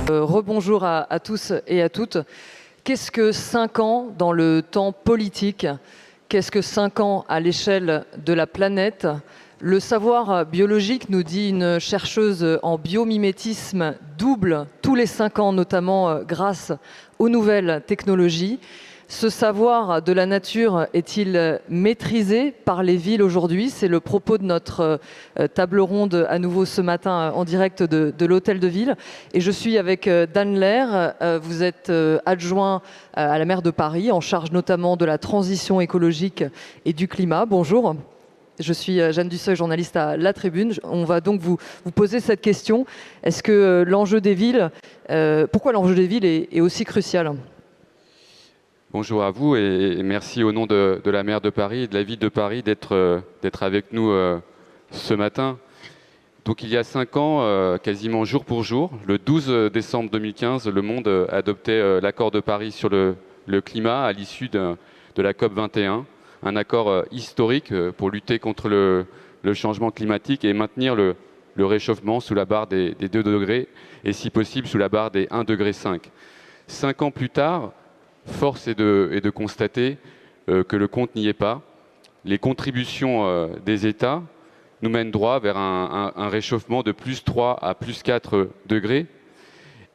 Rebonjour à tous et à toutes. Qu'est-ce que 5 ans dans le temps politique? Qu'est-ce que 5 ans à l'échelle de la planète? Le savoir biologique, nous dit une chercheuse en biomimétisme, double tous les 5 ans, notamment grâce aux nouvelles technologies. Ce savoir de la nature est-il maîtrisé par les villes aujourd'hui? C'est le propos de notre table ronde à nouveau ce matin en direct de l'Hôtel de Ville. Et je suis avec Dan Lair. Vous êtes adjoint à la maire de Paris, en charge notamment de la transition écologique et du climat. Bonjour. Je suis Jeanne Dusseuil, journaliste à La Tribune. On va donc vous poser cette question. Est-ce que l'enjeu des villes, pourquoi l'enjeu des villes est aussi crucial? Bonjour à vous et merci au nom de la maire de Paris et de la ville de Paris d'être avec nous ce matin. Donc il y a 5 ans, quasiment jour pour jour, le 12 décembre 2015, le monde adoptait l'accord de Paris sur le climat à l'issue de la COP 21, un accord historique pour lutter contre le changement climatique et maintenir le réchauffement sous la barre des 2 degrés et si possible sous la barre des 1,5 degré. 5 ans plus tard, force est de constater que le compte n'y est pas. Les contributions des États nous mènent droit vers un réchauffement de plus 3 à plus 4 degrés.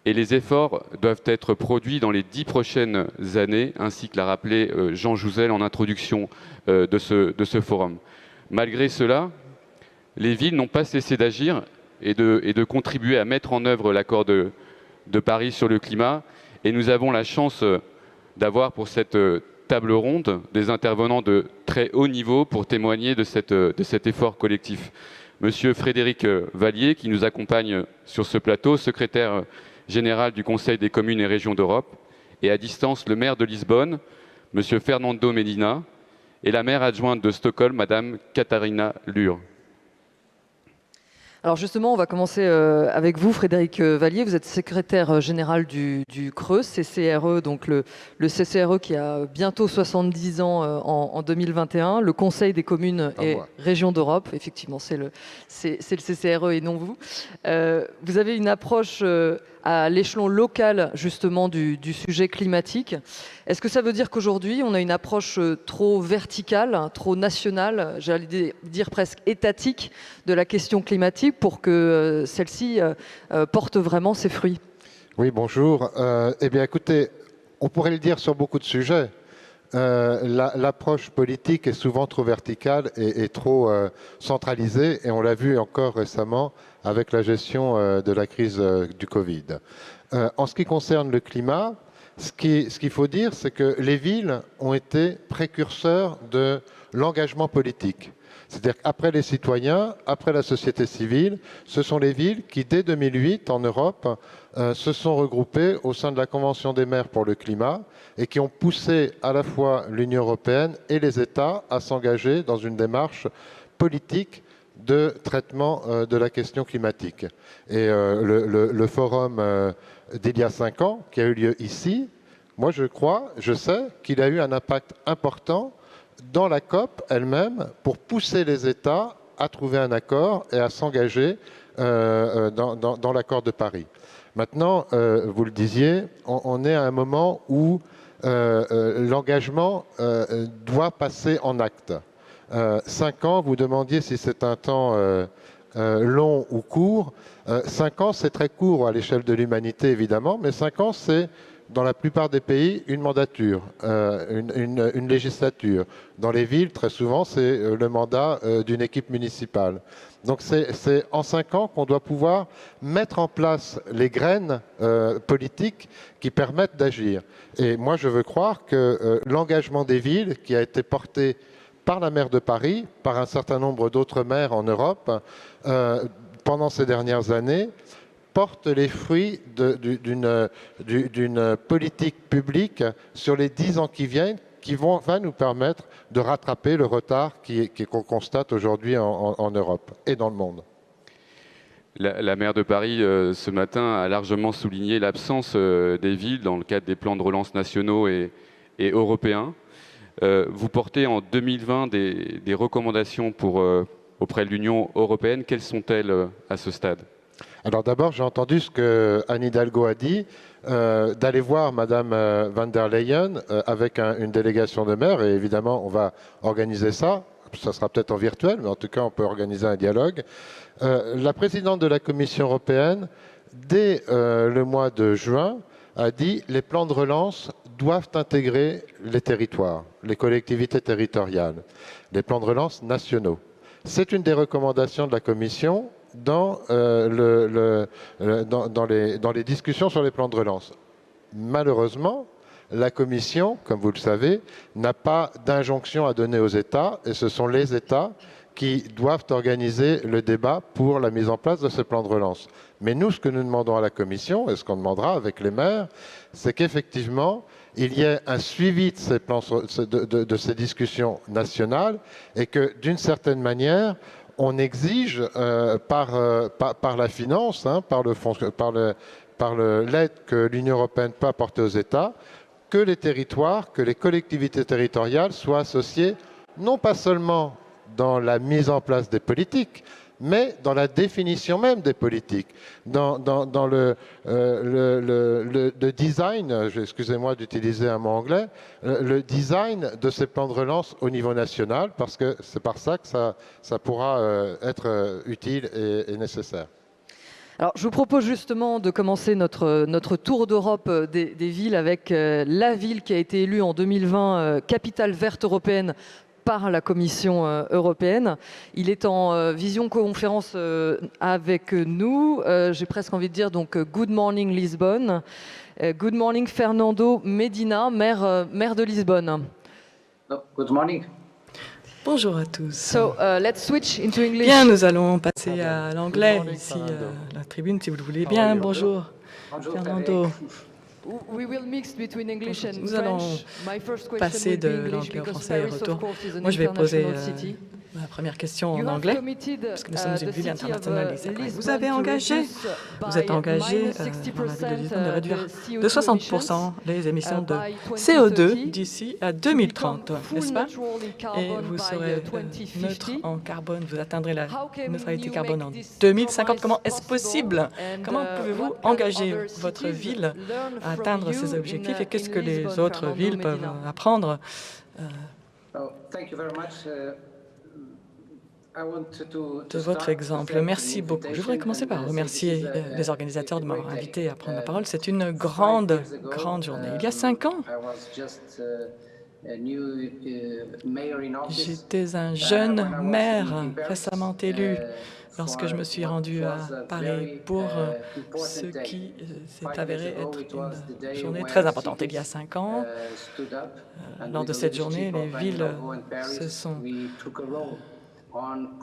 Et les efforts doivent être produits dans les 10 prochaines années, ainsi que l'a rappelé Jean Jouzel en introduction de ce forum. Malgré cela, les villes n'ont pas cessé d'agir et de contribuer à mettre en œuvre l'accord de Paris sur le climat. Et nous avons la chance d'avoir pour cette table ronde des intervenants de très haut niveau pour témoigner de cet effort collectif. Monsieur Frédéric Vallier, qui nous accompagne sur ce plateau, secrétaire général du Conseil des communes et régions d'Europe, et à distance le maire de Lisbonne, monsieur Fernando Medina, et la maire adjointe de Stockholm, madame Katharina Lur. Alors justement, on va commencer avec vous, Frédéric Vallier. Vous êtes secrétaire général du CRE, CCRE, donc le CCRE qui a bientôt 70 ans en 2021, le Conseil des communes et régions d'Europe. Effectivement, c'est le CCRE et non vous. Vous avez une approche à l'échelon local, justement, du sujet climatique. Est-ce que ça veut dire qu'aujourd'hui, on a une approche trop verticale, trop nationale, j'allais dire presque étatique, de la question climatique pour que celle-ci porte vraiment ses fruits? Oui, bonjour. Eh bien, écoutez, on pourrait le dire sur beaucoup de sujets. L'approche politique est souvent trop verticale et trop centralisée, et on l'a vu encore récemment avec la gestion de la crise du Covid. En ce qui concerne le climat, ce qu'il faut dire, c'est que les villes ont été précurseurs de l'engagement politique. C'est-à-dire qu'après les citoyens, après la société civile, ce sont les villes qui, dès 2008, en Europe, se sont regroupées au sein de la Convention des maires pour le climat et qui ont poussé à la fois l'Union européenne et les États à s'engager dans une démarche politique de traitement de la question climatique. Et le forum d'il y a 5 ans, qui a eu lieu ici, moi je sais qu'il a eu un impact important dans la COP elle-même pour pousser les États à trouver un accord et à s'engager dans l'accord de Paris. Maintenant, vous le disiez, on est à un moment où l'engagement doit passer en actes. 5 ans, vous demandiez si c'est un temps long ou court. 5 ans, c'est très court à l'échelle de l'humanité, évidemment, mais 5 ans, c'est, dans la plupart des pays, une mandature, une législature. Dans les villes, très souvent, c'est le mandat d'une équipe municipale. Donc c'est en 5 ans qu'on doit pouvoir mettre en place les graines politiques qui permettent d'agir. Et moi, je veux croire que l'engagement des villes, qui a été porté par la maire de Paris, par un certain nombre d'autres maires en Europe, pendant ces dernières années, porte les fruits d'une politique publique sur les 10 ans qui viennent, qui va nous permettre de rattraper le retard qu'on constate aujourd'hui en Europe et dans le monde. La maire de Paris, ce matin, a largement souligné l'absence des villes dans le cadre des plans de relance nationaux et européens. Vous portez en 2020 des recommandations auprès de l'Union européenne. Quelles sont-elles à ce stade ? Alors d'abord, j'ai entendu ce que Anne Hidalgo a dit, d'aller voir Madame van der Leyen avec une délégation de maires, et évidemment, on va organiser ça. Ça sera peut-être en virtuel, mais en tout cas, on peut organiser un dialogue. La présidente de la Commission européenne, dès le mois de juin, a dit les plans de relance doivent intégrer les territoires, les collectivités territoriales, les plans de relance nationaux. C'est une des recommandations de la Commission dans les discussions sur les plans de relance. Malheureusement, la Commission, comme vous le savez, n'a pas d'injonction à donner aux États, et ce sont les États qui doivent organiser le débat pour la mise en place de ce plan de relance. Mais nous, ce que nous demandons à la Commission, et ce qu'on demandera avec les maires, c'est qu'effectivement, il y ait un suivi de ces, plans, de ces discussions nationales, et que, d'une certaine manière, on exige par la finance, hein, par l'aide que l'Union européenne peut apporter aux États, que les territoires, que les collectivités territoriales soient associées, non pas seulement dans la mise en place des politiques, mais dans la définition même des politiques, dans le design, excusez-moi d'utiliser un mot anglais, le design de ces plans de relance au niveau national, parce que c'est par ça que ça pourra être utile et nécessaire. Alors, je vous propose justement de commencer notre tour d'Europe des villes avec la ville qui a été élue en 2020 capitale verte européenne par la Commission européenne. Il est en visioconférence avec nous. J'ai presque envie de dire donc Good morning Lisbonne. Good morning Fernando Medina, maire de Lisbonne. Good morning. Bonjour à tous. So, let's switch into English. Bien, nous allons passer à l'anglais ici, la tribune, si vous le voulez bien. Bonjour, Fernando. Nous allons passer de l'anglais au français et retour. Moi, je vais poser ma première question en anglais, parce que nous sommes une ville internationalisée. Vous êtes engagé dans la ville de Lisbonne de réduire de 60% les émissions de CO2 d'ici à 2030, n'est-ce pas? Et vous serez neutre en carbone, vous atteindrez la neutralité carbone en 2050. Comment est-ce possible? Comment pouvez-vous engager votre ville à atteindre ces objectifs et qu'est-ce que les autres villes peuvent apprendre? De votre exemple. Merci beaucoup. Je voudrais commencer par remercier les organisateurs de m'avoir invité à prendre la parole. C'est une grande journée. Il y a 5 ans, j'étais un jeune maire récemment élu lorsque je me suis rendu à Paris pour ce qui s'est avéré être une journée très importante. Il y a 5 ans, lors de cette journée, les villes se sont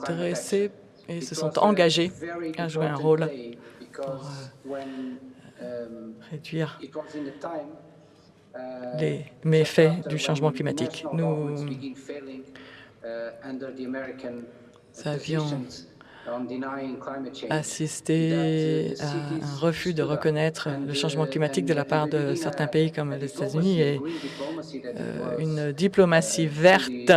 dressés et se sont engagés à jouer un rôle pour réduire les méfaits du changement climatique. Nous avions assisté à un refus de reconnaître le changement climatique de la part de certains pays comme les États-Unis et une diplomatie verte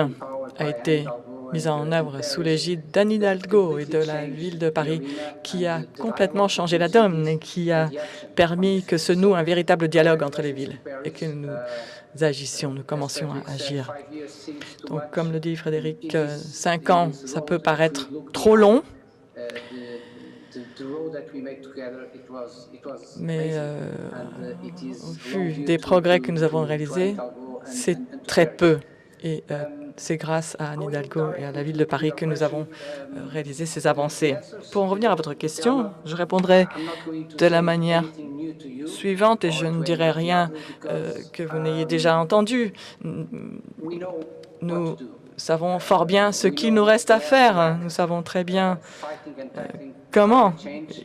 a été mise en œuvre sous l'égide d'Anne Hidalgo et de la ville de Paris, qui a complètement changé la donne et qui a permis que se noue un véritable dialogue entre les villes et que nous agissions, nous commencions à agir. Donc, comme le dit Frédéric, 5 ans, ça peut paraître trop long, mais au vu des progrès que nous avons réalisés, c'est très peu. Et c'est grâce à Anne Hidalgo et à la ville de Paris que nous avons réalisé ces avancées. Pour en revenir à votre question, je répondrai de la manière suivante et je ne dirai rien que vous n'ayez déjà entendu. Nous savons fort bien ce qu'il nous reste à faire. Nous savons très bien comment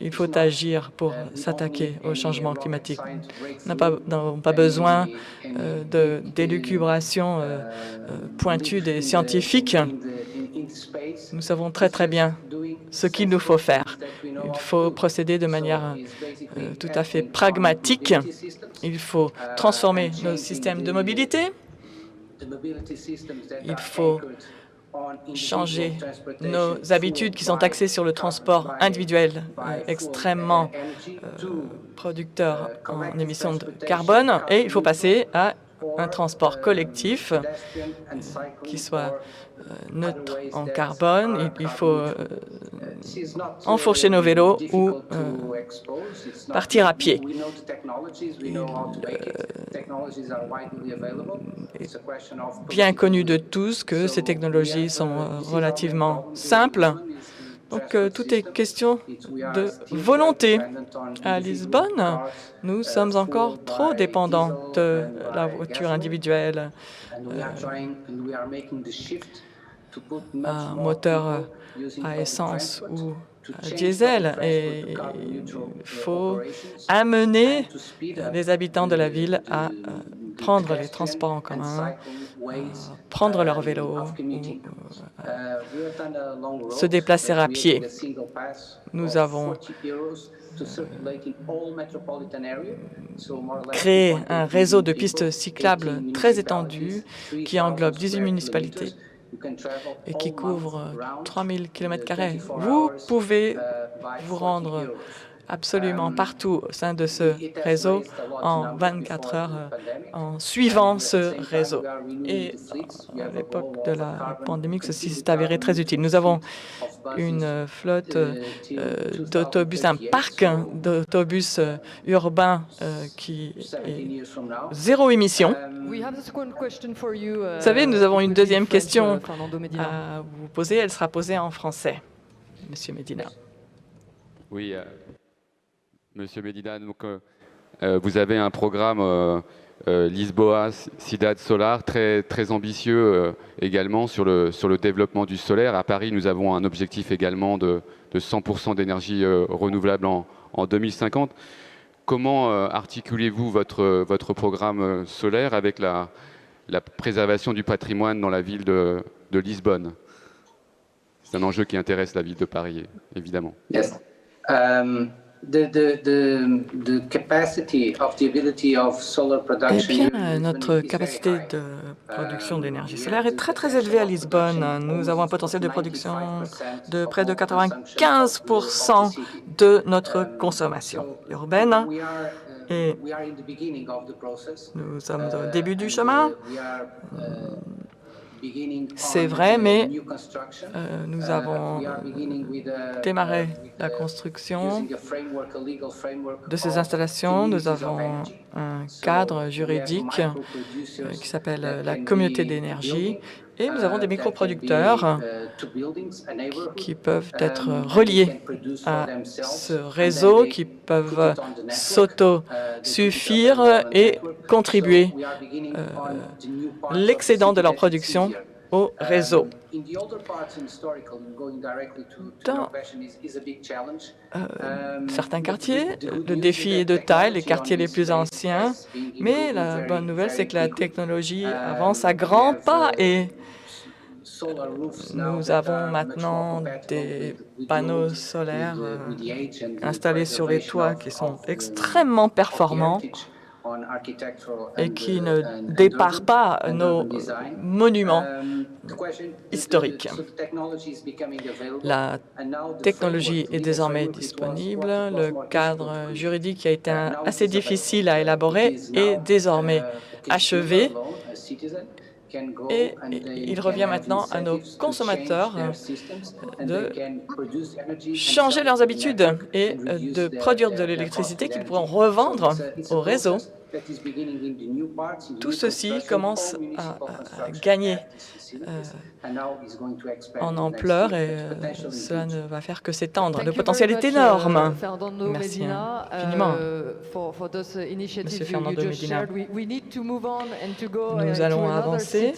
il faut agir pour s'attaquer au changement climatique. Nous n'avons pas besoin d'élucubrations pointues des scientifiques. Nous savons très bien ce qu'il nous faut faire. Il faut procéder de manière tout à fait pragmatique. Il faut transformer nos systèmes de mobilité. Il faut changer nos habitudes qui sont axées sur le transport individuel extrêmement producteur en émissions de carbone, et il faut passer à un transport collectif qui soit neutre en carbone. Il faut enfourcher nos vélos ou partir à pied. Il est bien connu de tous que ces technologies sont relativement simples. Donc, tout est question de volonté. À Lisbonne, nous sommes encore trop dépendants de la voiture individuelle. Un moteur à essence ou à diesel. Et il faut amener les habitants de la ville à prendre les transports en commun, prendre leur vélo, ou se déplacer à pied. Nous avons créé un réseau de pistes cyclables très étendu qui englobe 18 municipalités et qui couvre 3000 km². Vous pouvez vous rendre absolument partout au sein de ce réseau en 24 heures en suivant ce réseau. Et à l'époque de la pandémie, ceci s'est avéré très utile. Nous avons une flotte d'autobus, un parc d'autobus urbains qui est zéro émission. Vous savez, nous avons une deuxième question à vous poser. Elle sera posée en français. Monsieur Medina. Oui, Monsieur Medina, donc, vous avez un programme Lisboa Cidade Solar très ambitieux également sur le développement du solaire. À Paris, nous avons un objectif également de 100% d'énergie renouvelable en 2050. Comment articulez-vous votre programme solaire avec la préservation du patrimoine dans la ville de Lisbonne? C'est un enjeu qui intéresse la ville de Paris, évidemment. Yes. Notre capacité de production d'énergie solaire est très élevée à Lisbonne. Nous avons un potentiel de production de près de 95% de notre consommation urbaine. Et nous sommes au début du chemin. C'est vrai, mais nous avons démarré la construction de ces installations. Nous avons un cadre juridique qui s'appelle la communauté d'énergie et nous avons des microproducteurs qui peuvent être reliés à ce réseau, qui peuvent s'auto-suffire et contribuer l'excédent de leur production au réseau. Dans certains quartiers, le défi est de taille, les quartiers les plus anciens, mais la bonne nouvelle, c'est que la technologie avance à grands pas et nous avons maintenant des panneaux solaires installés sur les toits qui sont extrêmement performants et qui ne déparent pas nos monuments historiques. La technologie est désormais disponible. Le cadre juridique qui a été assez difficile à élaborer est désormais achevé. Et il revient maintenant à nos consommateurs de changer leurs habitudes et de produire de l'électricité qu'ils pourront revendre au réseau. Tout ceci commence à gagner en ampleur et cela ne va faire que s'étendre. Le potentiel est énorme. Merci infiniment, Monsieur Fernando Medina. Nous allons avancer.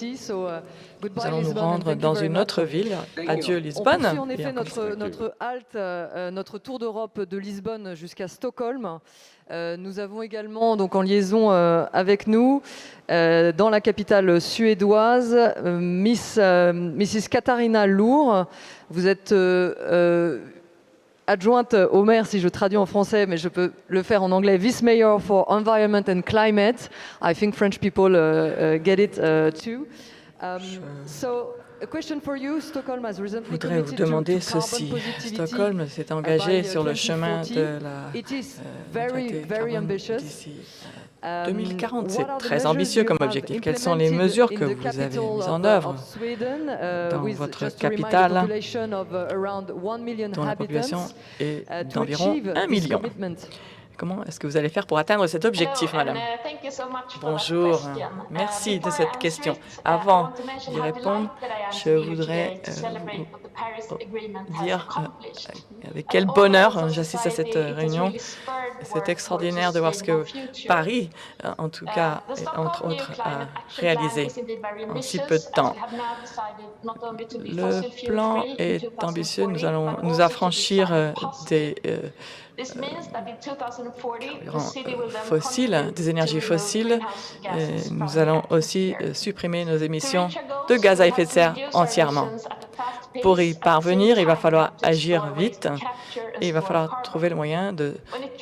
Nous allons nous rendre dans une autre ville. Adieu Lisbonne. On poursuit en effet notre halte, notre tour d'Europe de Lisbonne jusqu'à Stockholm. Nous avons également, donc en liaison avec nous, dans la capitale suédoise, Mrs. Katarina Lour. Vous êtes adjointe au maire, si je traduis en français, mais je peux le faire en anglais, Vice Mayor for Environment and Climate. I think French people get it too. So Je voudrais vous demander ceci. Stockholm s'est engagé sur le chemin de la neutralité carbone d'ici 2040. C'est très ambitieux comme objectif. Quelles sont les mesures que vous avez mises en œuvre dans votre capitale, dont la population est d'environ 1 million? Comment est-ce que vous allez faire pour atteindre cet objectif, madame? Bonjour, merci de cette question. Avant d'y répondre, je voudrais vous dire avec quel bonheur j'assiste à cette réunion. C'est extraordinaire de voir ce que Paris, en tout cas, entre autres, a réalisé en si peu de temps. Le plan est ambitieux. Nous allons nous affranchir des fossiles, des énergies fossiles. Nous allons aussi supprimer nos émissions de gaz à effet de serre entièrement. Pour y parvenir, il va falloir agir vite et il va falloir trouver le moyen de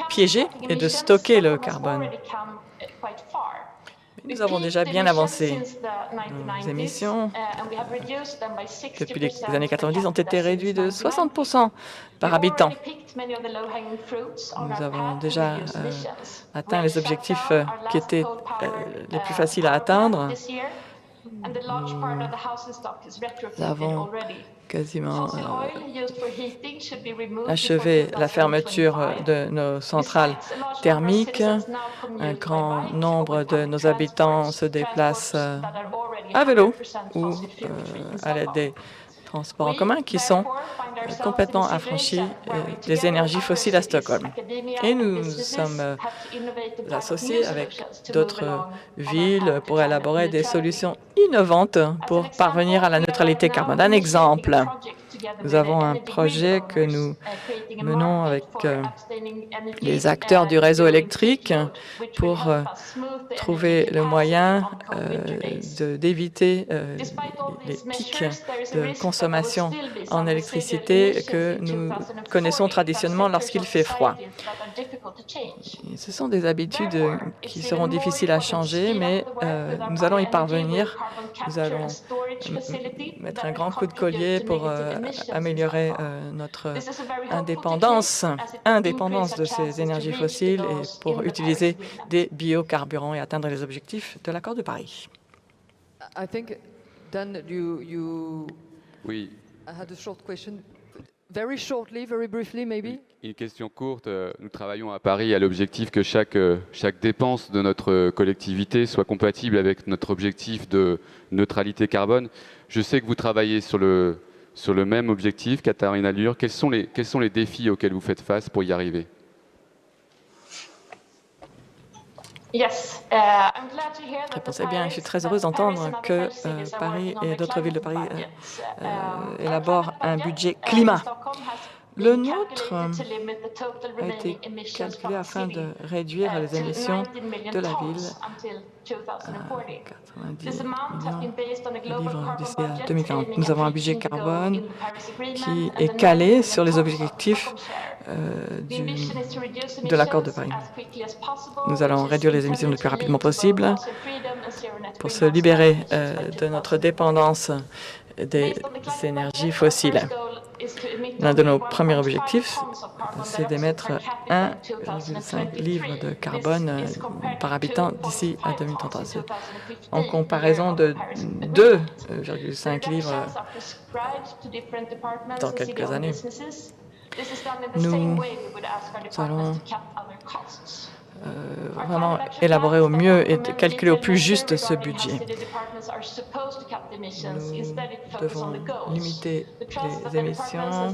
piéger et de stocker le carbone. Nous avons déjà bien avancé. Nos émissions, depuis les années 90, ont été réduites de 60% par habitant. Nous avons déjà atteint les objectifs qui étaient les plus faciles à atteindre. Nous avons quasiment achevé la fermeture de nos centrales thermiques. Un grand nombre de nos habitants se déplacent à vélo ou à l'aide des transports en commun qui sont complètement affranchis des énergies fossiles à Stockholm. Et nous sommes associés avec d'autres villes pour élaborer des solutions innovantes pour parvenir à la neutralité carbone. Un exemple, nous avons un projet que nous menons avec les acteurs du réseau électrique pour trouver le moyen d'éviter les pics de consommation en électricité que nous connaissons traditionnellement lorsqu'il fait froid. Et ce sont des habitudes qui seront difficiles à changer, mais nous allons y parvenir. Nous allons mettre un grand coup de collier pour améliorer notre indépendance de ces énergies fossiles et pour utiliser des biocarburants et atteindre les objectifs de l'accord de Paris. Oui. Very shortly, very briefly, maybe. Une question courte. Nous travaillons à Paris à l'objectif que chaque dépense de notre collectivité soit compatible avec notre objectif de neutralité carbone. Je sais que vous travaillez sur le même objectif, Katharina Luhr. Quels sont les défis auxquels vous faites face pour y arriver? Réponse bien, je suis très heureuse d'entendre que Paris et d'autres villes de Paris élaborent un budget climat. Le nôtre a été calculé afin de réduire les émissions de la ville à 90 millions de livres d'ici à 2040. Nous avons un budget carbone qui est calé sur les objectifs de l'accord de Paris. Nous allons réduire les émissions le plus rapidement possible pour se libérer de notre dépendance des énergies fossiles. L'un de nos premiers objectifs, c'est d'émettre 1,5 livre de carbone par habitant d'ici à 2030. En comparaison de 2,5 livres dans quelques années. Nous allons vraiment élaborer au mieux et calculer au plus juste ce budget. Nous devons limiter les émissions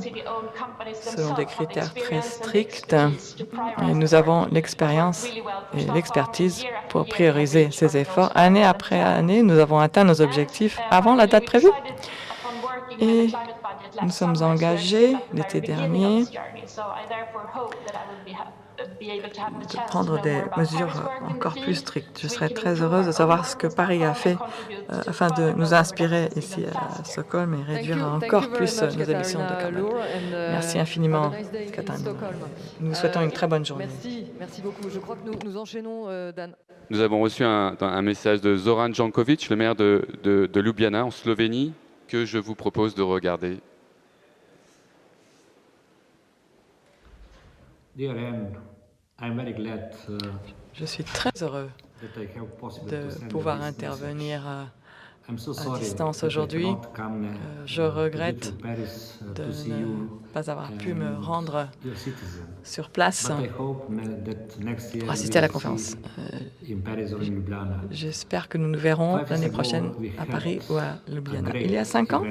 selon des critères très stricts et nous avons l'expérience et l'expertise pour prioriser ces efforts. Année après année, nous avons atteint nos objectifs avant la date prévue et nous sommes engagés l'été dernier de prendre des mesures encore plus strictes. Je serais très heureuse de savoir ce que Paris a fait afin de nous inspirer ici à Stockholm et réduire encore plus nos émissions de carbone. Merci infiniment, Katharina. Nous vous souhaitons une très bonne journée. Merci beaucoup. Je crois que nous enchaînons, Dan. Nous avons reçu un message de Zoran Jankovic, le maire de Ljubljana, en Slovénie. que je vous propose de regarder. Je suis très heureux de pouvoir intervenir à distance aujourd'hui. Je regrette de ne pas avoir pu me rendre sur place pour assister à la conférence. J'espère que nous nous verrons l'année prochaine à Paris ou à Ljubljana. Il y a 5 ans,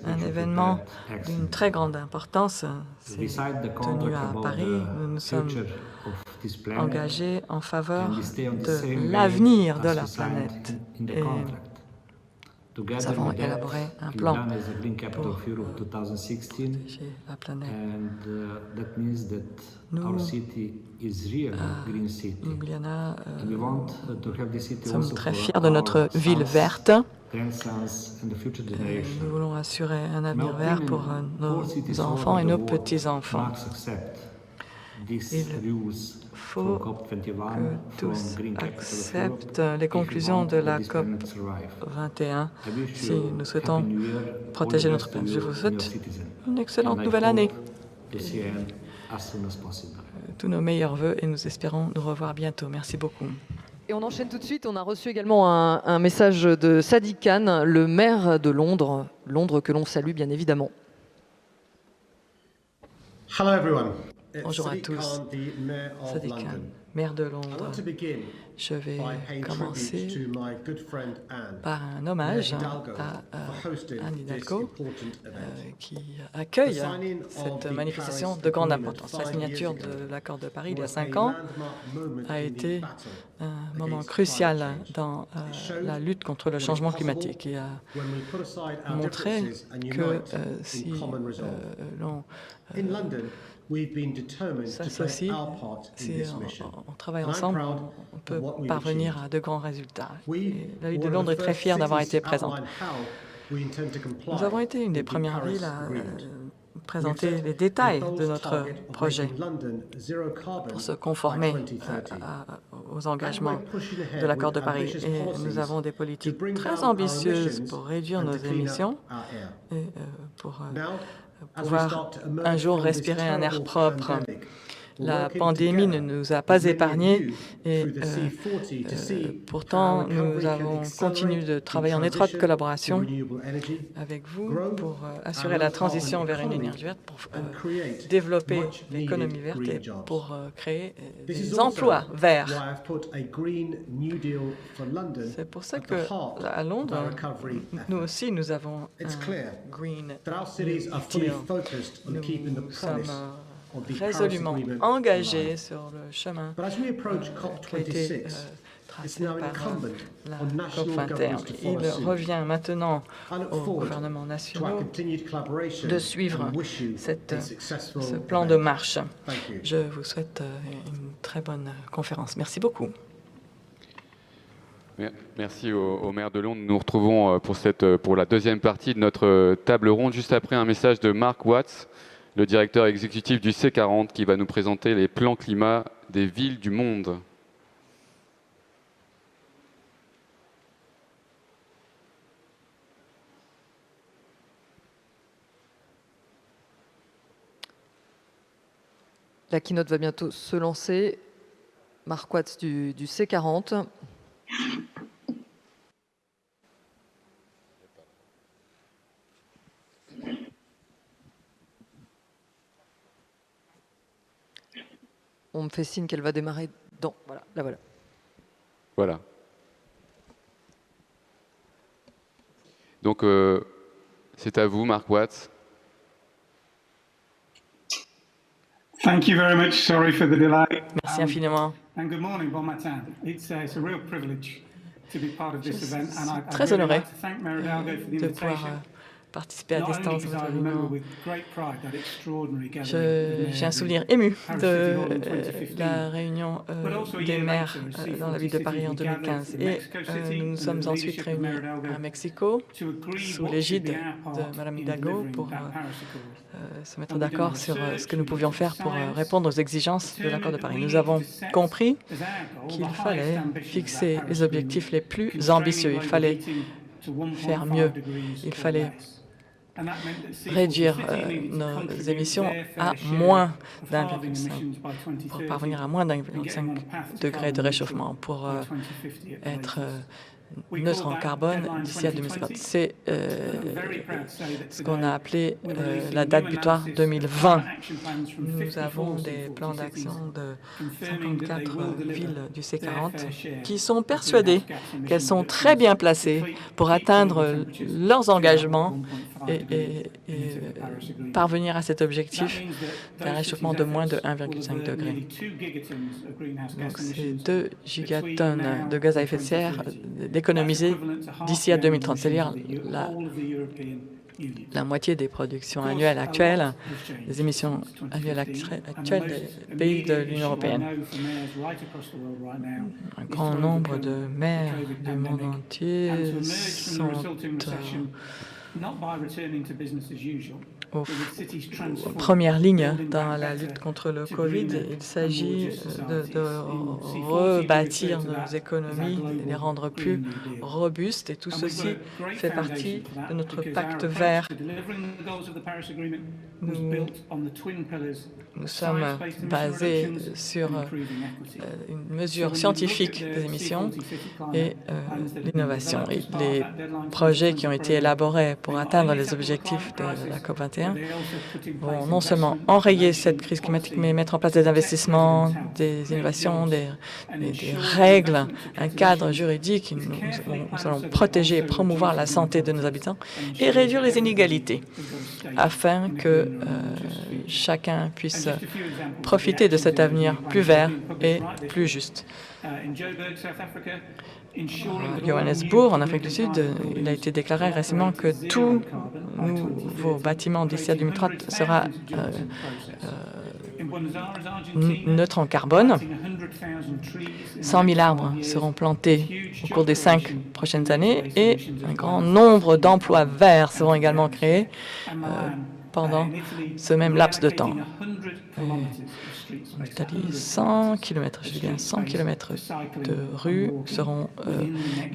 un événement d'une très grande importance s'est tenu à Paris. Nous nous sommes engagés en faveur de l'avenir de la planète. Et nous avons élaboré un plan pour protéger la planète. Nous, à Ljubljana, sommes très fiers de notre ville verte. Nous voulons assurer un avenir vert pour nos enfants et nos petits-enfants. Il faut que tous acceptent les conclusions de la COP 21 si nous souhaitons protéger notre planète. Je vous souhaite une excellente nouvelle année. Tous nos meilleurs vœux et nous espérons nous revoir bientôt. Merci beaucoup. Et on enchaîne tout de suite. On a reçu également un message de Sadiq Khan, le maire de Londres, Londres que l'on salue bien évidemment. Hello everyone. Bonjour à tous, Sadiq Khan, maire de Londres. Je vais commencer par un hommage à Anne Hidalgo qui accueille cette manifestation de grande importance. La signature de l'accord de Paris il y a 5 ans a été un moment crucial dans la lutte contre le changement climatique et a montré que si l'on s'associe, si on travaille ensemble, on peut parvenir à de grands résultats. Et la ville de Londres est très fière d'avoir été présente. Nous avons été une des premières villes à présenter les détails de notre projet pour se conformer aux engagements de l'accord de Paris. Et nous avons des politiques très ambitieuses pour réduire nos émissions et pour pouvoir un jour respirer un air propre. La pandémie ne nous a pas épargnés et pourtant nous avons continué de travailler en étroite collaboration avec vous pour assurer la transition vers une énergie verte, pour développer l'économie verte et pour créer des emplois verts. C'est pour ça qu'à Londres, nous aussi, nous avons un Green New Deal. Nous sommes résolument engagés sur le chemin qui a été tracé par la COP 21. Il revient maintenant aux gouvernements nationaux de suivre ce plan de marche. Je vous souhaite une très bonne conférence. Merci beaucoup. Merci au maire de Londres. Nous nous retrouvons pour la deuxième partie de notre table ronde, juste après un message de Mark Watts, le directeur exécutif du C40, qui va nous présenter les plans climat des villes du monde. La keynote va bientôt se lancer. Mark Watts du C40. On me fait signe qu'elle va démarrer dans... Voilà, la voilà. Voilà. Donc, c'est à vous, Mark Watts. Thank you very much. Sorry for the delay. Merci infiniment. And good morning, bon matin. It's a real privilege to be part of this event, and I très really honoré like to thank Mayor Hidalgo for the de pouvoir invitation. participer à distance à votre réunion. J'ai J'ai un souvenir ému de la réunion des maires dans la ville de Paris en 2015. Et nous nous sommes ensuite réunis à Mexico sous l'égide de Mme Hidalgo pour se mettre d'accord sur ce que nous pouvions faire pour répondre aux exigences de l'accord de Paris. Nous avons compris qu'il fallait fixer les objectifs les plus ambitieux. Il fallait faire mieux. Il fallait réduire nos émissions à moins d'1,5 pour parvenir à moins d'1,5 degré de réchauffement pour être neutre en carbone d'ici à 2050. C'est ce qu'on a appelé la date butoir 2020. Nous avons des plans d'action de 54 villes du C40 qui sont persuadées qu'elles sont très bien placées pour atteindre leurs engagements et parvenir à cet objectif d'un réchauffement de moins de 1,5 degré. Donc, c'est 2 gigatonnes de gaz à effet de serre d'économiser d'ici à 2030, c'est-à-dire la moitié des productions annuelles actuelles, des émissions annuelles actuelles des pays de l'Union européenne. Un grand nombre de maires du monde entier sont aux premières lignes dans la lutte contre le Covid. Il s'agit de rebâtir nos économies, de les rendre plus robustes, et tout ceci fait partie de notre pacte vert. Nous sommes basés sur une mesure scientifique des émissions et l'innovation. Et les projets qui ont été élaborés pour atteindre les objectifs de la COP21 vont non seulement enrayer cette crise climatique, mais mettre en place des investissements, des innovations, des règles, un cadre juridique. Nous allons protéger et promouvoir la santé de nos habitants et réduire les inégalités afin que chacun puisse profiter de cet avenir plus vert et plus juste. À Johannesburg, en Afrique du Sud, il a été déclaré récemment que tout nouveau bâtiment d'ici à 2030 sera neutre en carbone. 100 000 arbres seront plantés au cours des 5 prochaines années et un grand nombre d'emplois verts seront également créés pendant ce même laps de temps. En Italie, 100 km, je dis bien 100 km de rues seront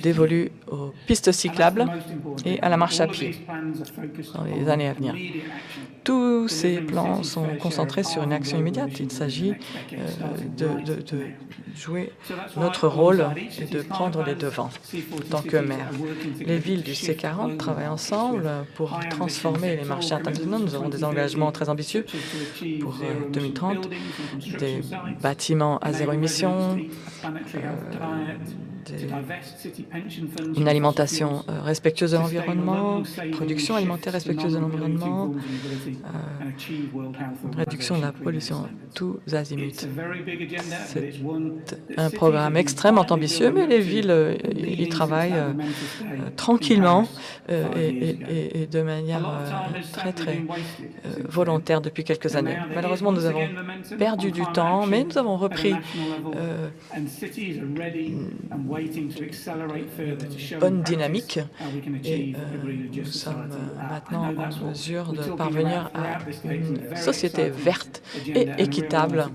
dévolues aux pistes cyclables et à la marche à pied dans les années à venir. Tous ces plans sont concentrés sur une action immédiate. Il s'agit de jouer notre rôle et de prendre les devants en tant que maire. Les villes du C40 travaillent ensemble pour transformer les marchés internationaux. Nous avons des engagements très ambitieux pour 2030, des bâtiments à zéro émission, une alimentation respectueuse de l'environnement, production alimentaire respectueuse de l'environnement, réduction de la pollution tous azimuts. C'est un programme extrêmement ambitieux, mais les villes y travaillent tranquillement et de manière très volontaire depuis quelques années. Malheureusement, nous avons perdu du temps, mais nous avons repris bonne dynamique et nous sommes maintenant en mesure de parvenir à une société verte et équitable.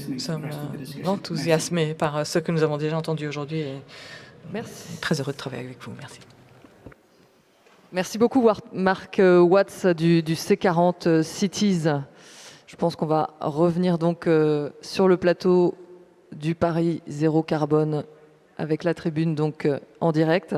Nous sommes enthousiasmés par ce que nous avons déjà entendu aujourd'hui et très heureux de travailler avec vous. Merci. Merci beaucoup, Marc Watts du C40 Cities. Je pense qu'on va revenir donc sur le plateau du Paris Zéro Carbone avec la tribune donc en direct.